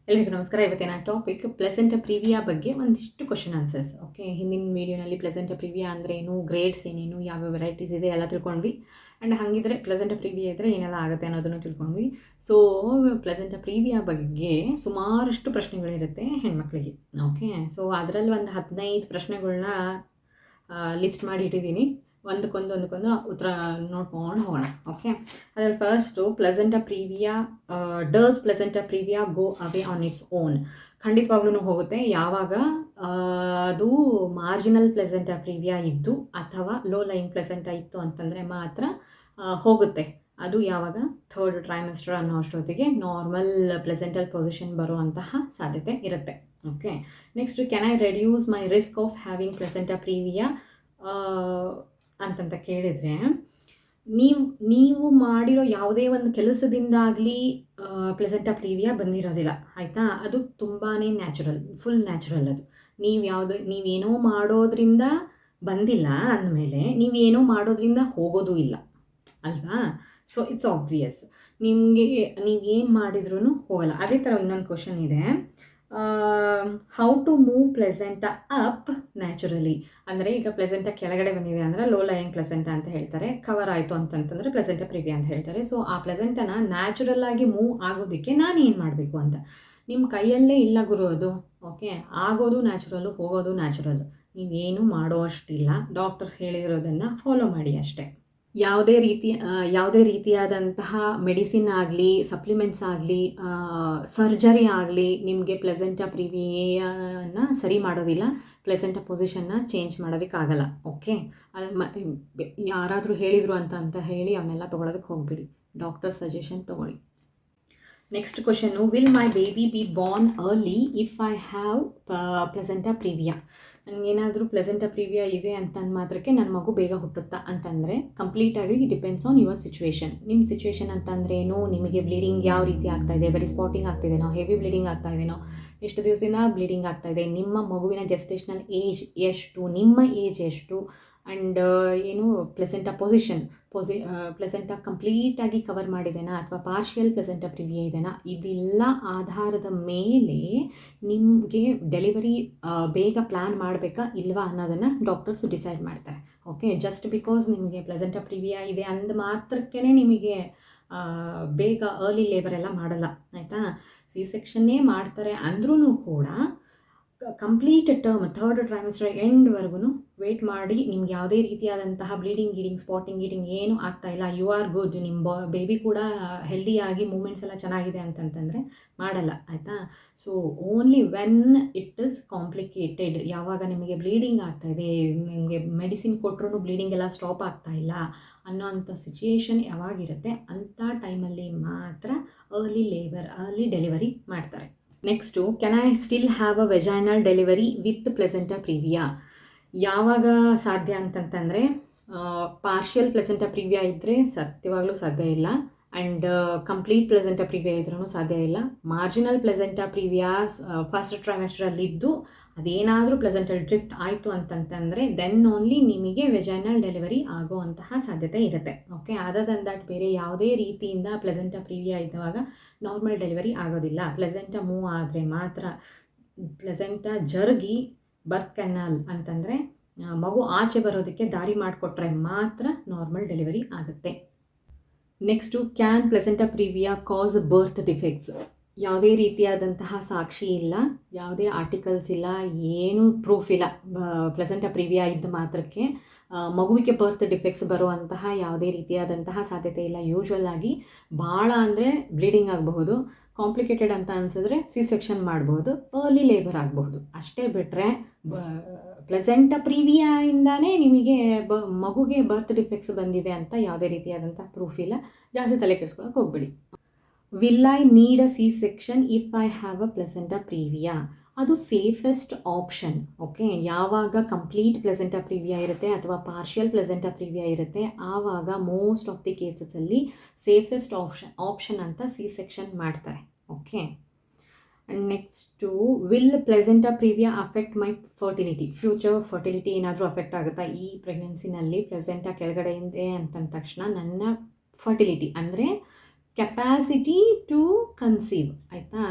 ಎಲ್ಲರಿಗೂ ನಮಸ್ಕಾರ. ಇವತ್ತಿನ ಟಾಪಿಕ್ ಪ್ಲೆಸೆಂಟ ಪ್ರಿವಿಯಾ ಬಗ್ಗೆ ಒಂದಿಷ್ಟು ಕ್ವಶನ್ ಆನ್ಸರ್ಸ್. ಓಕೆ, ಹಿಂದಿನ ವೀಡಿಯೋನಲ್ಲಿ ಪ್ಲೆಸೆಂಟ ಪ್ರಿವಿಯಾ ಅಂದರೆ ಏನು, ಗ್ರೇಡ್ಸ್ ಏನೇನು, ಯಾವ್ಯಾವ ವೆರೈಟೀಸ್ ಇದೆ ಎಲ್ಲ ತಿಳ್ಕೊಂಡ್ವಿ. ಆ್ಯಂಡ್ ಹಾಗಿದ್ರೆ ಪ್ಲೆಸೆಂಟ ಪ್ರಿವಿಯಾ ಇದ್ದರೆ ಏನೆಲ್ಲ ಆಗುತ್ತೆ ಅನ್ನೋದನ್ನು ತಿಳ್ಕೊಂಡ್ವಿ. ಸೊ ಪ್ಲೆಸೆಂಟ ಪ್ರಿವಿಯಾ ಬಗ್ಗೆ ಸುಮಾರಷ್ಟು ಪ್ರಶ್ನೆಗಳಿರುತ್ತೆ ಹೆಣ್ಮಕ್ಳಿಗೆ. ಓಕೆ, ಸೊ ಅದರಲ್ಲಿ ಒಂದು 15 ಪ್ರಶ್ನೆಗಳನ್ನ ಲಿಸ್ಟ್ ಮಾಡಿ ಇಟ್ಟಿದ್ದೀನಿ. ಒಂದಕ್ಕೊಂದು ಉತ್ತರ ನೋಡ್ಕೊಂಡು ಹೋಗೋಣ. ಓಕೆ, ಅದರಲ್ಲಿ first placenta previa does placenta previa go away on its own. ಖಂಡಿತವಾಗ್ಲೂ ಹೋಗುತ್ತೆ. ಯಾವಾಗ ಅದು ಮಾರ್ಜಿನಲ್ ಪ್ಲೆಸೆಂಟ ಪ್ರಿವಿಯಾ ಇದ್ದು ಅಥವಾ ಲೋ ಲೈನ್ ಪ್ಲೆಸೆಂಟ ಇತ್ತು ಅಂತಂದರೆ ಮಾತ್ರ ಹೋಗುತ್ತೆ. ಅದು ಯಾವಾಗ ಥರ್ಡ್ ಟ್ರೈಮೆಸ್ಟರ್ ಅನ್ನೋ ಅಷ್ಟೊತ್ತಿಗೆ ನಾರ್ಮಲ್ ಪ್ಲೆಸೆಂಟಲ್ ಪೊಸಿಷನ್ ಬರುವಂತಹ ಸಾಧ್ಯತೆ ಇರುತ್ತೆ. Okay, next, can I reduce my risk of having placenta previa ಅಂತಂತ ಕೇಳಿದರೆ, ನೀವು ಮಾಡಿರೋ ಯಾವುದೇ ಒಂದು ಕೆಲಸದಿಂದಾಗಲಿ ಪ್ಲೆಸೆಂಟ ಪ್ರಿವಿಯಾ ಬಂದಿರೋದಿಲ್ಲ, ಆಯಿತಾ? ಅದು ತುಂಬಾ ನ್ಯಾಚುರಲ್, ಫುಲ್ ನ್ಯಾಚುರಲ್. ಅದು ನೀವೇನೋ ಮಾಡೋದ್ರಿಂದ ಬಂದಿಲ್ಲ ಅಂದಮೇಲೆ ನೀವೇನೋ ಮಾಡೋದ್ರಿಂದ ಹೋಗೋದು ಇಲ್ಲ ಅಲ್ವಾ? ಸೊ ಇಟ್ಸ್ ಆಬ್ವಿಯಸ್, ನೀವೇನು ಮಾಡಿದ್ರೂ ಹೋಗಲ್ಲ. ಅದೇ ಥರ ಇನ್ನೊಂದು ಕ್ವಶನ್ ಇದೆ, how to move placenta up naturally. ಅಂದರೆ ಈಗ ಪ್ಲೆಸೆಂಟ ಕೆಳಗಡೆ ಬಂದಿದೆ ಅಂದರೆ ಲೋ ಲೈಯಿಂಗ್ ಪ್ಲೆಸೆಂಟ ಅಂತ ಹೇಳ್ತಾರೆ, ಕವರ್ ಆಯಿತು ಅಂತಂತಂದರೆ ಪ್ಲೆಸೆಂಟ ಪ್ರಿವಿಯಾ ಅಂತ ಹೇಳ್ತಾರೆ. ಸೊ ಆ ಪ್ಲೆಸೆಂಟನ ನ್ಯಾಚುರಲ್ ಆಗಿ ಮೂವ್ ಆಗೋದಕ್ಕೆ ನಾನು ಏನು ಮಾಡಬೇಕು ಅಂತ ನಿಮ್ಮ ಕೈಯಲ್ಲೇ ಇಲ್ಲ ಗುರು ಅದು. ಓಕೆ, ಆಗೋದು ನ್ಯಾಚುರಲ್ಲು, ಹೋಗೋದು ನ್ಯಾಚುರಲ್ಲು. ನೀವೇನು ಮಾಡೋ ಅಷ್ಟಿಲ್ಲ, ಡಾಕ್ಟರ್ಸ್ ಹೇಳಿರೋದನ್ನು ಫಾಲೋ ಮಾಡಿ ಅಷ್ಟೇ. ಯಾವುದೇ ರೀತಿಯಾದಂತಹ ಮೆಡಿಸಿನ್ ಆಗಲಿ, ಸಪ್ಲಿಮೆಂಟ್ಸ್ ಆಗಲಿ, ಸರ್ಜರಿ ಆಗಲಿ ನಿಮಗೆ ಪ್ಲೆಸೆಂಟ ಪ್ರಿವಿಯಾನ ಸರಿ ಮಾಡೋದಿಲ್ಲ, ಪ್ಲೆಸೆಂಟ ಪೊಸಿಷನ್ನ ಚೇಂಜ್ ಮಾಡೋದಕ್ಕಾಗಲ್ಲ. ಓಕೆ, ಯಾರಾದರೂ ಹೇಳಿದರು ಅಂತ ಹೇಳಿ ಅವನ್ನೆಲ್ಲ ತೊಗೊಳೋದಕ್ಕೆ ಹೋಗ್ಬಿಡಿ, ಡಾಕ್ಟರ್ ಸಜೆಷನ್ ತೊಗೊಳ್ಳಿ. Next question, will my baby be born early if I have placenta previa. ನನಗೇನಾದರೂ ಪ್ಲೆಸೆಂಟ ಪ್ರಿವಿಯಾ ಇದೆ ಅಂತ ಮಾತ್ರಕ್ಕೆ ನನ್ನ ಮಗು ಬೇಗ ಹುಟ್ಟುತ್ತಾ ಅಂತಂದರೆ ಕಂಪ್ಲೀಟಾಗಿ ಡಿಪೆಂಡ್ಸ್ ಆನ್ ಯುವರ್ ಸಿಚುವೇಶನ್. ನಿಮ್ಮ ಸಿಚುವೇಶನ್ ಅಂತಂದರೆ ಏನು, ನಿಮಗೆ ಬ್ಲೀಡಿಂಗ್ ಯಾವ ರೀತಿ ಆಗ್ತಾಯಿದೆ, ಬರೀ ಸ್ಪಾಟಿಂಗ್ ಆಗ್ತಿದೆನೋ, ಹೆವಿ ಬ್ಲೀಡಿಂಗ್ ಆಗ್ತಾಯಿದೆನೋ, ಎಷ್ಟು ದಿವಸದಿಂದ ಬ್ಲೀಡಿಂಗ್ ಆಗ್ತಾಯಿದೆ, ನಿಮ್ಮ ಮಗುವಿನ ಗೆಸ್ಟೇಷನಲ್ ಏಜ್ ಎಷ್ಟು, ನಿಮ್ಮ ಏಜ್ ಎಷ್ಟು, ಆ್ಯಂಡ್ ಏನು ಪ್ಲೆಸೆಂಟ ಪ್ಲೆಸೆಂಟ ಕಂಪ್ಲೀಟಾಗಿ ಕವರ್ ಮಾಡಿದೆನಾ ಅಥವಾ ಪಾರ್ಷಿಯಲ್ ಪ್ಲೆಸೆಂಟ ಪ್ರಿವಿಯಾ ಇದೆನಾ, ಇದೆಲ್ಲ ಆಧಾರದ ಮೇಲೆ ನಿಮಗೆ ಡೆಲಿವರಿ ಬೇಗ ಪ್ಲ್ಯಾನ್ ಮಾಡಬೇಕಾ ಇಲ್ವಾ ಅನ್ನೋದನ್ನು ಡಾಕ್ಟರ್ಸು ಡಿಸೈಡ್ ಮಾಡ್ತಾರೆ. ಓಕೆ, ಜಸ್ಟ್ ಬಿಕಾಸ್ ನಿಮಗೆ ಪ್ಲೆಸೆಂಟ ಪ್ರಿವಿಯಾ ಇದೆ ಅಂದ ಮಾತ್ರಕ್ಕೇ ನಿಮಗೆ ಬೇಗ ಅರ್ಲಿ ಲೇಬರ್ ಎಲ್ಲ ಮಾಡಲ್ಲ, ಆಯಿತಾ? ಸಿ ಸೆಕ್ಷನ್ನೇ ಮಾಡ್ತಾರೆ ಅಂದ್ರೂ ಕೂಡ ಕಂಪ್ಲೀಟ್ ಟರ್ಮ್ ಥರ್ಡ್ ಟ್ರೈಮೆಸ್ಟರ್ ಎಂಡ್ವರೆಗೂ ವೆಯ್ಟ್ ಮಾಡಿ, ನಿಮ್ಗೆ ಯಾವುದೇ ರೀತಿಯಾದಂತಹ ಬ್ಲೀಡಿಂಗ್ ಸ್ಪಾಟಿಂಗ್ ಏನು ಆಗ್ತಾಯಿಲ್ಲ, ಯು ಆರ್ ಗುಡ್, ನಿಮ್ಮ ಬೇಬಿ ಕೂಡ ಹೆಲ್ದಿಯಾಗಿ ಮೂಮೆಂಟ್ಸ್ ಎಲ್ಲ ಚೆನ್ನಾಗಿದೆ ಅಂತಂತಂದರೆ ಮಾಡಲ್ಲ, ಆಯಿತಾ? So only when it is complicated, ಯಾವಾಗ ನಿಮಗೆ ಬ್ಲೀಡಿಂಗ್ ಆಗ್ತಾಯಿದೆ, ನಿಮಗೆ ಮೆಡಿಸಿನ್ ಕೊಟ್ಟರು ಬ್ಲೀಡಿಂಗ್ ಎಲ್ಲ ಸ್ಟಾಪ್ ಆಗ್ತಾಯಿಲ್ಲ ಅನ್ನೋ ಅಂಥ ಸಿಚುಯೇಷನ್ ಯಾವಾಗಿರುತ್ತೆ ಅಂಥ ಟೈಮಲ್ಲಿ ಮಾತ್ರ ಅರ್ಲಿ ಡೆಲಿವರಿ ಮಾಡ್ತಾರೆ. Next, can I still have a vaginal delivery with placenta previa. ಯಾವಾಗ ಸಾಧ್ಯ ಅಂತಂತಂದರೆ, ಪಾರ್ಷಿಯಲ್ ಪ್ಲೆಸೆಂಟ ಪ್ರಿವಿಯಾ ಇದ್ದರೆ ಸತ್ಯವಾಗಲೂ ಸಾಧ್ಯ ಇಲ್ಲ, ಆ್ಯಂಡ್ ಕಂಪ್ಲೀಟ್ ಪ್ಲೆಸೆಂಟ ಪ್ರಿವಿಯಾ ಇದ್ರೂ ಸಾಧ್ಯ ಇಲ್ಲ. ಮಾರ್ಜಿನಲ್ ಪ್ಲೆಸೆಂಟ ಪ್ರಿವಿಯಾ ಫಸ್ಟ್ ಟ್ರೈಮೆಸ್ಟ್ರಲ್ಲಿದ್ದು ಅದೇನಾದರೂ ಪ್ಲೆಸೆಂಟಲ್ ಡ್ರಿಫ್ಟ್ ಆಯಿತು ಅಂತಂತಂದರೆ ದೆನ್ ಓನ್ಲಿ ನಿಮಗೆ ವೆಜೈನಲ್ ಡೆಲಿವರಿ ಆಗುವಂತಹ ಸಾಧ್ಯತೆ ಇರುತ್ತೆ. ಓಕೆ, ಅದರ್ ದನ್ ದಟ್ ಬೇರೆ ಯಾವುದೇ ರೀತಿಯಿಂದ ಪ್ಲೆಸೆಂಟ ಪ್ರಿವಿಯಾ ಇದ್ದಾಗ ನಾರ್ಮಲ್ ಡೆಲಿವರಿ ಆಗೋದಿಲ್ಲ. ಪ್ಲೆಸೆಂಟ ಮೂವ್ ಆದರೆ ಮಾತ್ರ, ಪ್ಲೆಸೆಂಟ ಜರುಗಿ ಬರ್ತ್ ಕೆನಾಲ್ ಅಂತಂದರೆ ಮಗು ಆಚೆ ಬರೋದಕ್ಕೆ ದಾರಿ ಮಾಡಿಕೊಟ್ರೆ ಮಾತ್ರ ನಾರ್ಮಲ್ ಡೆಲಿವರಿ ಆಗುತ್ತೆ. Next, can placenta previa cause birth defects. ಯಾವುದೇ ರೀತಿಯಾದಂತಹ ಸಾಕ್ಷಿ ಇಲ್ಲ, ಯಾವುದೇ ಆರ್ಟಿಕಲ್ಸ್ ಇಲ್ಲ, ಏನೂ ಪ್ರೂಫ್ ಇಲ್ಲ. ಪ್ಲೆಸೆಂಟ ಪ್ರಿವಿಯಾ ಇದ್ದ ಮಾತ್ರಕ್ಕೆ ಮಗುವಿಗೆ ಬರ್ತ್ ಡಿಫೆಕ್ಟ್ಸ್ ಬರುವಂತಹ ಯಾವುದೇ ರೀತಿಯಾದಂತಹ ಸಾಧ್ಯತೆ ಇಲ್ಲ. ಯೂಶ್ವಲ್ ಆಗಿ ಭಾಳ ಅಂದರೆ ಬ್ಲೀಡಿಂಗ್ ಆಗಬಹುದು, ಕಾಂಪ್ಲಿಕೇಟೆಡ್ ಅಂತ ಅನಿಸಿದ್ರೆ ಸಿ ಸೆಕ್ಷನ್ ಮಾಡಬಹುದು, ಅರ್ಲಿ ಲೇಬರ್ ಆಗಬಹುದು. ಅಷ್ಟೇ ಬಿಟ್ಟರೆ ಪ್ಲೆಸೆಂಟ ಪ್ರಿವಿಯಾಯಿಂದಾನೇ ನಿಮಗೆ ಮಗುಗೆ ಬರ್ತ್ ಡಿಫೆಕ್ಟ್ಸ್ ಬಂದಿದೆ ಅಂತ ಯಾವುದೇ ರೀತಿಯಾದಂಥ ಪ್ರೂಫ್ ಇಲ್ಲ. ಜಾಸ್ತಿ ತಲೆ ಕೆಡಿಸ್ಕೊಳಕ್ಕೆ ಹೋಗ್ಬೇಡಿ. Will I need a C section if I have a placenta previa? ಅದು ಸೇಫೆಸ್ಟ್ ಆಪ್ಷನ್. ಓಕೆ, ಯಾವಾಗ ಕಂಪ್ಲೀಟ್ ಪ್ಲೆಸೆಂಟ ಪ್ರಿವಿಯಾ ಇರುತ್ತೆ ಅಥವಾ ಪಾರ್ಷಿಯಲ್ ಪ್ಲೆಸೆಂಟ ಪ್ರಿವಿಯಾ ಇರುತ್ತೆ ಆವಾಗ ಮೋಸ್ಟ್ ಆಫ್ ದಿ ಕೇಸಸಲ್ಲಿ ಸೇಫೆಸ್ಟ್ ಆಪ್ಷನ್ ಅಂತ ಸಿ ಸೆಕ್ಷನ್ ಮಾಡ್ತಾರೆ. Okay, and next, will placenta previa affect my fertility? Future fertility ಏನಾದರೂ ಅಫೆಕ್ಟ್ ಆಗುತ್ತಾ? ಈ ಪ್ರೆಗ್ನೆನ್ಸಿನಲ್ಲಿ ಪ್ಲೆಸೆಂಟ ಕೆಳಗಡೆ ಇದೆ ಅಂತಂದ ತಕ್ಷಣ ನನ್ನ ಫರ್ಟಿಲಿಟಿ ಅಂದರೆ ಕೆಪ್ಯಾಸಿಟಿ ಟು ಕನ್ಸೀವ್ ಆಯಿತಾ.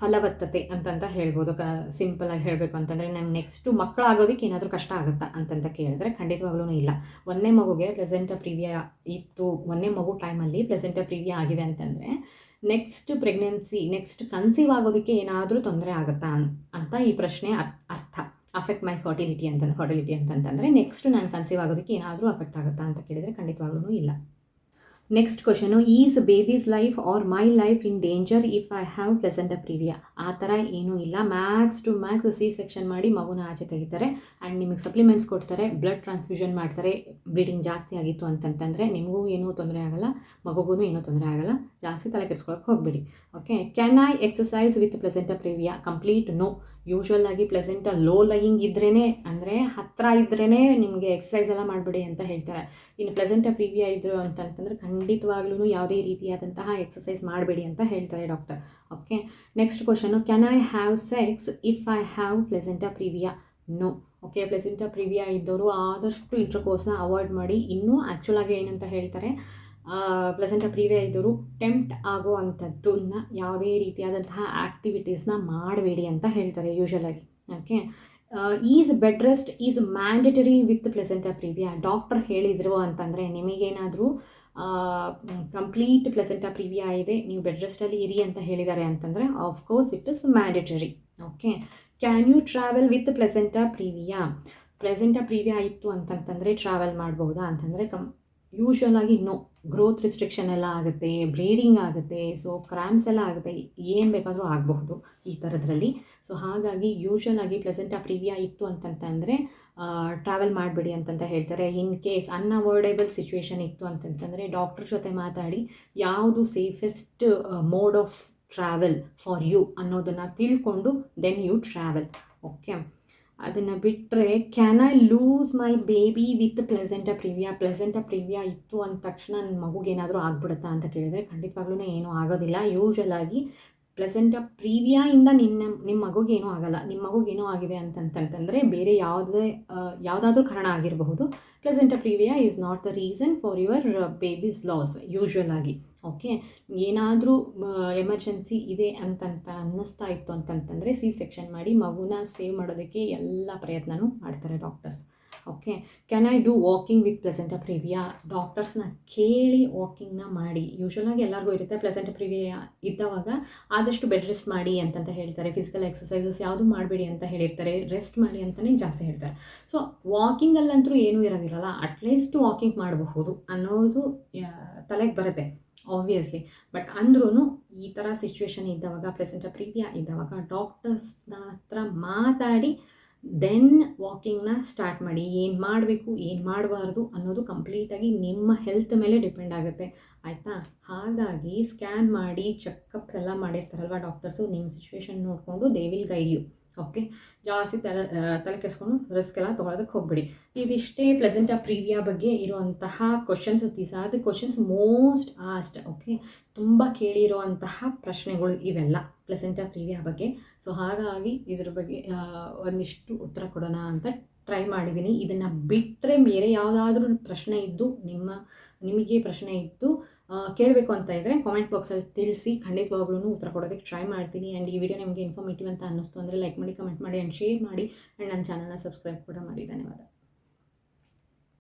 ಫಲವತ್ತತೆ ಅಂತಂತ ಹೇಳ್ಬೋದು. ಸಿಂಪಲಾಗಿ ಹೇಳಬೇಕು ಅಂತಂದರೆ ನಮ್ಮ ನೆಕ್ಸ್ಟು ಮಕ್ಕಳಾಗೋದಕ್ಕೆ ಏನಾದರೂ ಕಷ್ಟ ಆಗುತ್ತಾ ಅಂತಂತ ಕೇಳಿದ್ರೆ ಖಂಡಿತವಾಗ್ಲೂ ಇಲ್ಲ. ಒಂದನೇ ಮಗುಗೆ ಪ್ಲೆಸೆಂಟಾ ಪ್ರಿವಿಯಾ ಇತ್ತು, ಒಂದನೇ ಮಗು ಟೈಮಲ್ಲಿ ಪ್ಲೆಸೆಂಟಾ ಪ್ರಿವಿಯಾ ಆಗಿದೆ ಅಂತಂದರೆ ನೆಕ್ಸ್ಟ್ ಪ್ರೆಗ್ನೆನ್ಸಿ, ನೆಕ್ಸ್ಟ್ ಕನ್ಸೀವ್ ಆಗೋದಕ್ಕೆ ಏನಾದರೂ ತೊಂದರೆ ಆಗುತ್ತಾ ಅಂತ ಈ ಪ್ರಶ್ನೆ ಅರ್ಥ. ಅಫೆಕ್ಟ್ ಮೈ ಫರ್ಟಿಲಿಟಿ ಅಂತಂತಂದರೆ ನೆಕ್ಸ್ಟ್ ನಾನು ಕನ್ಸೀವ್ ಆಗೋದಕ್ಕೆ ಏನಾದರೂ ಅಫೆಕ್ಟ್ ಆಗುತ್ತಾ ಅಂತ ಕೇಳಿದರೆ ಖಂಡಿತವಾಗ್ಲೂ ಇಲ್ಲ. Next question, is baby's life or my life in danger if I have placenta previa? ಆ ಥರ ಏನೂ ಇಲ್ಲ. ಮ್ಯಾಕ್ಸ್ ಟು ಮ್ಯಾಕ್ಸ್ C-ಸೆಕ್ಷನ್ ಮಾಡಿ ಮಗುನ ಆಚೆ ತೆಗಿತಾರೆ ಆ್ಯಂಡ್ ನಿಮಗೆ ಸಪ್ಲಿಮೆಂಟ್ಸ್ ಕೊಡ್ತಾರೆ, ಬ್ಲಡ್ ಟ್ರಾನ್ಸ್ಫ್ಯೂಷನ್ ಮಾಡ್ತಾರೆ. ಬ್ಲೀಡಿಂಗ್ ಜಾಸ್ತಿ ಆಗಿತ್ತು ಅಂತಂತಂದರೆ ನಿಮಗೂ ಏನೂ ತೊಂದರೆ ಆಗಲ್ಲ, ಮಗುಗೂ ಏನೂ ತೊಂದರೆ ಆಗಲ್ಲ. ಜಾಸ್ತಿ ತಲೆ ಕೆಡಿಸ್ಕೊಳಕ್ಕೆ ಹೋಗಬೇಡಿ. Okay. Can I exercise with placenta previa? Complete no. Usual ಆಗಿ ಪ್ಲೆಸೆಂಟಾ ಲೋ ಲೈಯಿಂಗ್ ಇದ್ರೇ, ಅಂದರೆ ಹತ್ತಿರ ಇದ್ರೇ ನಿಮಗೆ ಎಕ್ಸಸೈಸ್ ಎಲ್ಲ ಮಾಡಬೇಡಿ ಅಂತ ಹೇಳ್ತಾರೆ. ಇನ್ನು ಪ್ಲೆಸೆಂಟಾ ಪ್ರಿವಿಯಾ ಇದ್ರು ಅಂತಂತಂದರೆ ಖಂಡಿತವಾಗ್ಲೂ ಯಾವುದೇ ರೀತಿಯಾದಂತಹ ಎಕ್ಸಸೈಸ್ ಮಾಡಬೇಡಿ ಅಂತ ಹೇಳ್ತಾರೆ doctor. Okay. Next question, can I have sex if I have placenta previa? No. Okay. Placenta previa ಇದ್ದವರು ಆದಷ್ಟು ಇಂಟರ್ಕೋರ್ಸ್ನ ಅವಾಯ್ಡ್ ಮಾಡಿ. ಇನ್ನೂ ಆ್ಯಕ್ಚುಲಾಗಿ ಏನಂತ ಹೇಳ್ತಾರೆ, ಪ್ಲೆಸೆಂಟಾ ಪ್ರಿವಿಯಾ ಇದ್ದವರು ಟೆಂಪ್ಟ್ ಆಗೋ ಅಂಥದ್ದನ್ನ ಯಾವುದೇ ರೀತಿಯಾದಂತಹ ಆ್ಯಕ್ಟಿವಿಟೀಸ್ನ ಮಾಡಬೇಡಿ ಅಂತ ಹೇಳ್ತಾರೆ ಯೂಶ್ವಲಾಗಿ. Okay. Is bed rest is mandatory with placenta previa? Doctor ಹೇಳಿದರು ಅಂತಂದರೆ, ನಿಮಗೇನಾದರೂ ಕಂಪ್ಲೀಟ್ ಪ್ಲೆಸೆಂಟಾ ಪ್ರಿವಿಯಾ ಇದೆ, ನೀವು ಬೆಡ್ ರೆಸ್ಟಲ್ಲಿ ಇರಿ ಅಂತ ಹೇಳಿದ್ದಾರೆ ಅಂತಂದರೆ of course it is mandatory. Okay. Can you travel with placenta previa? Placenta previa ಇತ್ತು ಅಂತಂತಂದರೆ ಟ್ರಾವೆಲ್ ಮಾಡ್ಬೋದಾ ಅಂತಂದರೆ ಯೂಶ್ವಲ್ ಆಗಿ ನೋ. ಗ್ರೋತ್ ರಿಸ್ಟ್ರಿಕ್ಷನ್ ಎಲ್ಲ ಆಗುತ್ತೆ, ಬ್ಲೀಡಿಂಗ್ ಆಗುತ್ತೆ, ಸೊ ಕ್ರ್ಯಾಂಪ್ಸ್ ಎಲ್ಲ ಆಗುತ್ತೆ, ಏನು ಬೇಕಾದರೂ ಆಗಬಹುದು ಈ ಥರದ್ರಲ್ಲಿ. ಸೊ ಹಾಗಾಗಿ ಯೂಶ್ವಲ್ ಆಗಿ ಪ್ಲೆಸೆಂಟಾ ಪ್ರಿವಿಯಾ ಇತ್ತು ಅಂತಂತಂದರೆ ಟ್ರಾವೆಲ್ ಮಾಡಬೇಡಿ ಅಂತಂತ ಹೇಳ್ತಾರೆ. ಇನ್ ಕೇಸ್ ಅನ್ಅವಾಯ್ಡೇಬಲ್ ಸಿಚುವೇಶನ್ ಇತ್ತು ಅಂತಂತಂದರೆ ಡಾಕ್ಟರ್ ಜೊತೆ ಮಾತಾಡಿ ಯಾವುದು safest mode of travel for you ಅನ್ನೋದನ್ನು ತಿಳ್ಕೊಂಡು ದೆನ್ ಯು ಟ್ರಾವೆಲ್. ಓಕೆ. ಅದನ್ನು ಬಿಟ್ಟರೆ can I lose my baby with placenta previa? Placenta previa ಇತ್ತು ಅಂದ ತಕ್ಷಣ ನನ್ನ ಮಗುಗೇನಾದರೂ ಆಗ್ಬಿಡುತ್ತಾ ಅಂತ ಕೇಳಿದರೆ ಖಂಡಿತವಾಗ್ಲೂ ಏನೂ ಆಗೋದಿಲ್ಲ. ಯೂಶ್ವಲ್ ಆಗಿ ಪ್ಲೆಸೆಂಟಾ ಪ್ರಿವಿಯಾಯಿಂದ ನಿಮ್ಮ ಮಗುಗೇನೂ ಆಗಲ್ಲ. ನಿಮ್ಮ ಮಗುಗೇನೋ ಆಗಿದೆ ಅಂತಂತಂದರೆ ಬೇರೆ ಯಾವುದಾದ್ರೂ ಕಾರಣ ಆಗಿರಬಹುದು. Placenta previa is not the reason for your baby's loss usual ಆಗಿ. ಓಕೆ. ಏನಾದರೂ ಎಮರ್ಜೆನ್ಸಿ ಇದೆ ಅಂತಂತ ಅನ್ನಿಸ್ತಾ ಇತ್ತು ಅಂತಂತಂದರೆ C-ಸೆಕ್ಷನ್ ಮಾಡಿ ಮಗುನ ಸೇವ್ ಮಾಡೋದಕ್ಕೆ ಎಲ್ಲ ಪ್ರಯತ್ನವೂ ಮಾಡ್ತಾರೆ doctors. Okay. Can I do walking with placenta previa? ಡಾಕ್ಟರ್ಸ್ನ ಕೇಳಿ ವಾಕಿಂಗ್ನ ಮಾಡಿ. ಯೂಶ್ವಲಾಗಿ ಎಲ್ಲರಿಗೂ ಇರುತ್ತೆ, ಪ್ಲೆಸೆಂಟಾ ಪ್ರಿವಿಯಾ ಇದ್ದವಾಗ ಆದಷ್ಟು ಬೆಡ್ ರೆಸ್ಟ್ ಮಾಡಿ ಅಂತಂತ ಹೇಳ್ತಾರೆ. ಫಿಸಿಕಲ್ ಎಕ್ಸಸೈಸಸ್ ಯಾವುದೂ ಮಾಡಬೇಡಿ ಅಂತ ಹೇಳಿರ್ತಾರೆ, ರೆಸ್ಟ್ ಮಾಡಿ ಅಂತಲೇ ಜಾಸ್ತಿ ಹೇಳ್ತಾರೆ. ಸೊ ವಾಕಿಂಗಲ್ಲಂತೂ ಏನೂ ಇರೋದಿರಲ್ಲ, ಅಟ್ಲೀಸ್ಟ್ ವಾಕಿಂಗ್ ಮಾಡಬಹುದು ಅನ್ನೋದು ತಲೆಗೆ ಬರುತ್ತೆ ಆಬ್ವಿಯಸ್ಲಿ. ಬಟ್ ಅಂದ್ರೂ ಈ ಥರ ಸಿಚುವೇಶನ್ ಇದ್ದವಾಗ, ಪ್ಲೆಸೆಂಟಾ ಪ್ರಿವಿಯಾ ಇದ್ದವಾಗ ಡಾಕ್ಟರ್ಸ್ನ ಹತ್ರ ಮಾತಾಡಿ ದೆನ್ ವಾಕಿಂಗ್ನ ಸ್ಟಾರ್ಟ್ ಮಾಡಿ. ಏನು ಮಾಡಬೇಕು, ಏನು ಮಾಡಬಾರ್ದು ಅನ್ನೋದು ಕಂಪ್ಲೀಟಾಗಿ ನಿಮ್ಮ ಹೆಲ್ತ್ ಮೇಲೆ ಡಿಪೆಂಡ್ ಆಗುತ್ತೆ, ಆಯಿತಾ. ಹಾಗಾಗಿ ಸ್ಕ್ಯಾನ್ ಮಾಡಿ ಚೆಕಪ್ ಎಲ್ಲ ಮಾಡಿರ್ತಾರಲ್ವ ಡಾಕ್ಟರ್ಸು, ನಿಮ್ಮ ಸಿಚುವೇಶನ್ ನೋಡಿಕೊಂಡು they will guide you. Okay. ಜಾಸ್ತಿ ತಲೆ ಕೆಡಿಸ್ಕೊಂಡು ರಿಸ್ಕ್ ಎಲ್ಲ ತೊಗೊಳೋದಕ್ಕೆ ಹೋಗಬೇಡಿ. ಇದಿಷ್ಟೇ ಪ್ಲೆಸೆಂಟಾ ಪ್ರಿವಿಯಾ ಬಗ್ಗೆ ಇರುವಂತಹ questions. These are the questions most asked. Okay. ತುಂಬ ಕೇಳಿರುವಂತಹ ಪ್ರಶ್ನೆಗಳು ಇವೆಲ್ಲ ಪ್ಲೆಸೆಂಟಾ ಪ್ರಿವಿಯಾ ಬಗ್ಗೆ. ಸೊ ಹಾಗಾಗಿ ಇದ್ರ ಬಗ್ಗೆ ಒಂದಿಷ್ಟು ಉತ್ತರ ಕೊಡೋಣ ಅಂತ ಟ್ರೈ ಮಾಡಿದ್ದೀನಿ. ಇದನ್ನು ಬಿಟ್ಟರೆ ಬೇರೆ ಯಾವುದಾದ್ರೂ ಪ್ರಶ್ನೆ ಇದ್ದು ನಿಮಗೆ ಪ್ರಶ್ನೆ ಇದ್ದು ಕೇಳಬೇಕು ಅಂತ ಇದ್ದರೆ ಕಾಮೆಂಟ್ ಬಾಕ್ಸಲ್ಲಿ ತಿಳಿಸಿ, ಖಂಡಿತವಾಗ್ಲೂ ಉತ್ತರ ಕೊಡೋದಕ್ಕೆ ಟ್ರೈ ಮಾಡ್ತೀನಿ. ಆ್ಯಂಡ್ ಈ ವಿಡಿಯೋ ನಿಮಗೆ ಇನ್ಫಾರ್ಮೇಟಿವ್ ಅಂತ ಅನ್ನಿಸ್ತು ಅಂದರೆ ಲೈಕ್ ಮಾಡಿ, ಕಮೆಂಟ್ ಮಾಡಿ ಆ್ಯಂಡ್ ಶೇರ್ ಮಾಡಿ. ಆ್ಯಂಡ್ ನನ್ನ ಚಾನಲ್ನ ಸಬ್ಸ್ಕ್ರೈಬ್ ಕೂಡ ಮಾಡಿ. ಧನ್ಯವಾದ.